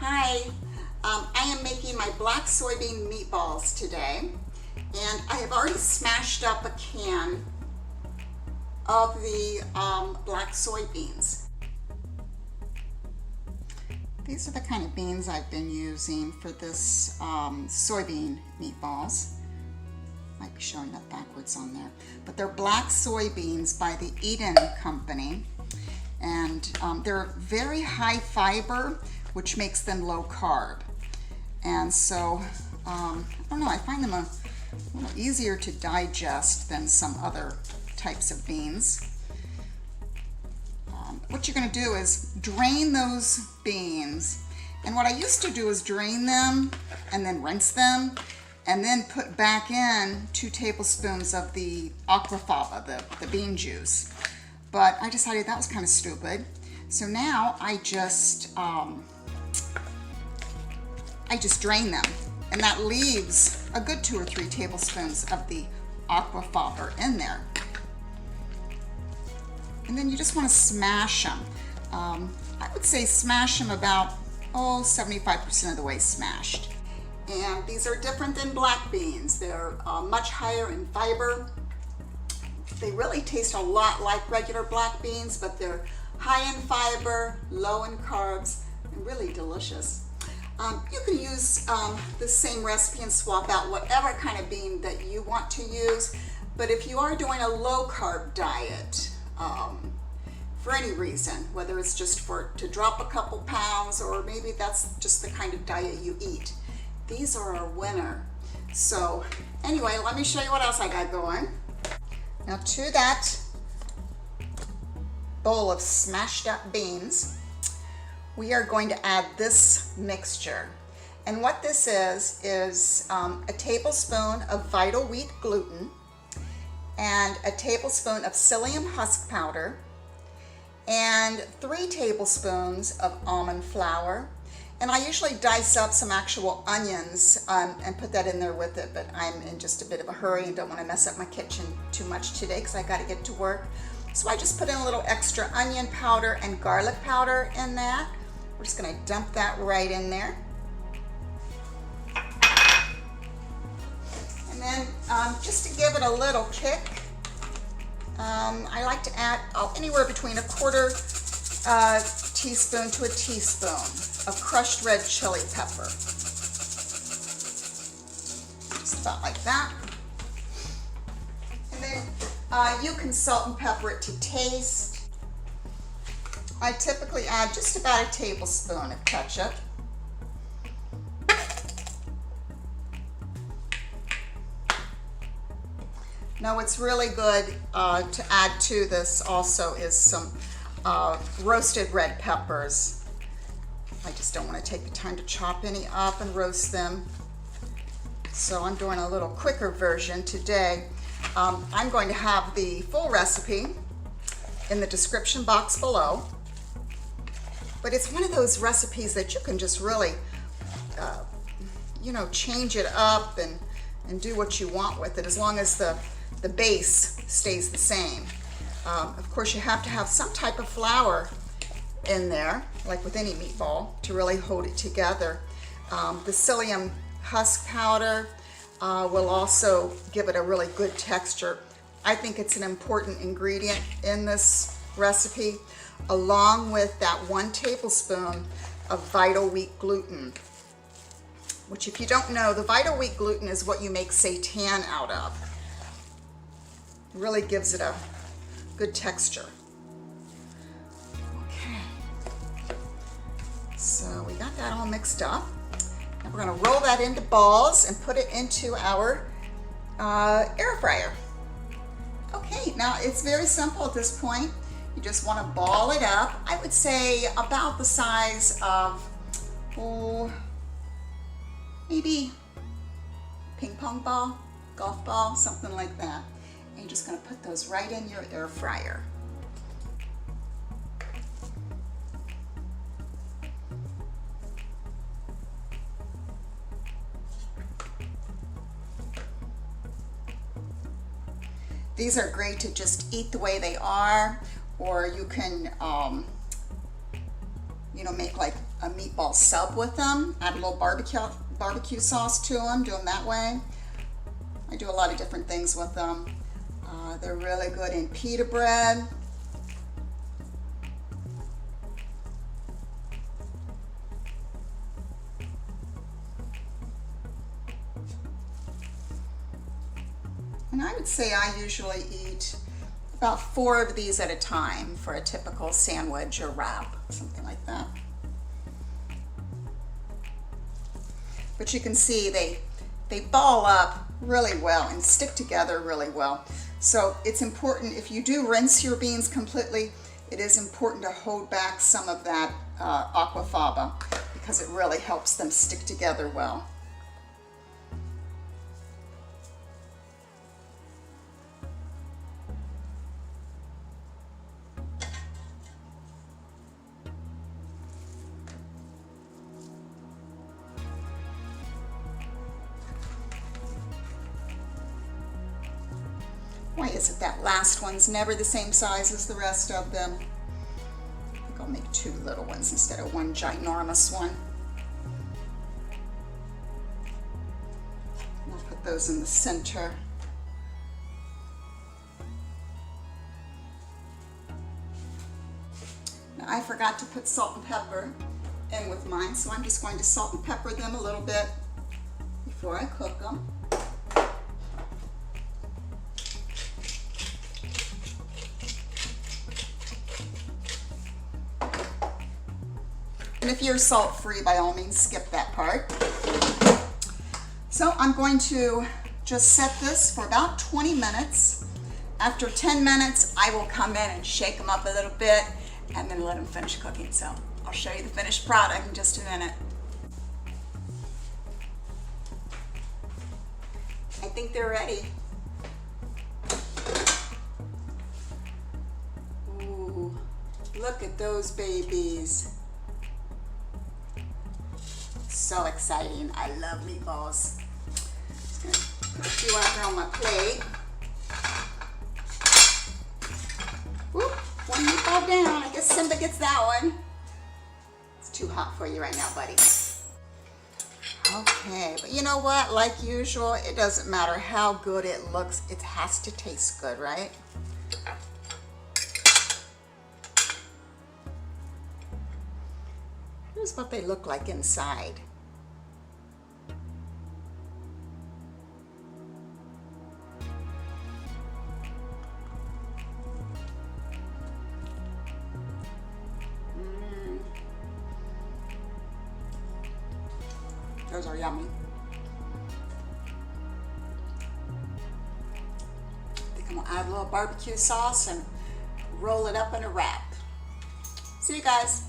Hi, I am making my black soybean meatballs today, and I have already smashed up a can of the black soybeans. These are the kind of beans I've been using for this soybean meatballs. Might be showing up backwards on there, but they're black soybeans by the Eden Company, and they're very high fiber, which makes them low carb. And so, I don't know, I find them a little easier to digest than some other types of beans. What you're going to do is drain those beans. And what I used to do is drain them and then rinse them and then put back in 2 tablespoons of the aquafaba, the bean juice. But I decided that was kind of stupid. So now I just drain them, and that leaves a good 2 or 3 tablespoons of the aquafaba in there. And then you just want to smash them. I would say smash them about 75% of the way smashed. And these are different than black beans. They're much higher in fiber. They really taste a lot like regular black beans, but they're high in fiber, low in carbs, and really delicious. You can use the same recipe and swap out whatever kind of bean that you want to use. But if you are doing a low carb diet, for any reason, whether it's just to drop a couple pounds, or maybe that's just the kind of diet you eat, these are a winner. So anyway, let me show you what else I got going. Now to that bowl of smashed up beans, we are going to add this mixture. And what this is a tablespoon of vital wheat gluten and a tablespoon of psyllium husk powder and 3 tablespoons of almond flour. And I usually dice up some actual onions and put that in there with it, but I'm in just a bit of a hurry and don't want to mess up my kitchen too much today because I got to get to work. So I just put in a little extra onion powder and garlic powder in that. We're just going to dump that right in there. And then just to give it a little kick, I like to add anywhere between a 1/4 teaspoon to a teaspoon of crushed red chili pepper. Just about like that. And then you can salt and pepper it to taste. I typically add just about a tablespoon of ketchup. Now what's really good to add to this also is some roasted red peppers. I just don't want to take the time to chop any up and roast them. So I'm doing a little quicker version today. I'm going to have the full recipe in the description box below. But it's one of those recipes that you can just really, change it up and do what you want with it, as long as the base stays the same. Of course, you have to have some type of flour in there, like with any meatball, to really hold it together. The psyllium husk powder will also give it a really good texture. I think it's an important ingredient in this recipe, along with that 1 tablespoon of vital wheat gluten, which, if you don't know, the vital wheat gluten is what you make seitan out of. It really gives it a good texture. Okay, so we got that all mixed up. Now we're going to roll that into balls and put it into our air fryer. Okay, now it's very simple at this point. You just want to ball it up. I would say about the size of, maybe ping pong ball, golf ball, something like that. And you're just going to put those right in your air fryer. These are great to just eat the way they are, or you can, make like a meatball sub with them, add a little barbecue sauce to them, do them that way. I do a lot of different things with them. They're really good in pita bread. And I would say I usually eat about 4 of these at a time for a typical sandwich or wrap, something like that. But you can see they ball up really well and stick together really well. So it's important, if you do rinse your beans completely, it is important to hold back some of that aquafaba because it really helps them stick together well. Why is it that last one's never the same size as the rest of them? I think I'll make 2 little ones instead of 1 ginormous one. I'll put those in the center. Now I forgot to put salt and pepper in with mine, so I'm just going to salt and pepper them a little bit before I cook them. And if you're salt-free, by all means, skip that part. So I'm going to just set this for about 20 minutes. After 10 minutes, I will come in and shake them up a little bit and then let them finish cooking. So I'll show you the finished product in just a minute. I think they're ready. Ooh, look at those babies. So exciting. I love meatballs. Just gonna put a few out here on my plate. Whoop, 1 meatball down. I guess Simba gets that one. It's too hot for you right now, buddy. Okay, but you know what? Like usual, it doesn't matter how good it looks. It has to taste good, right? Here's what they look like inside. Those are yummy. I think I'm gonna add a little barbecue sauce and roll it up in a wrap. See you guys.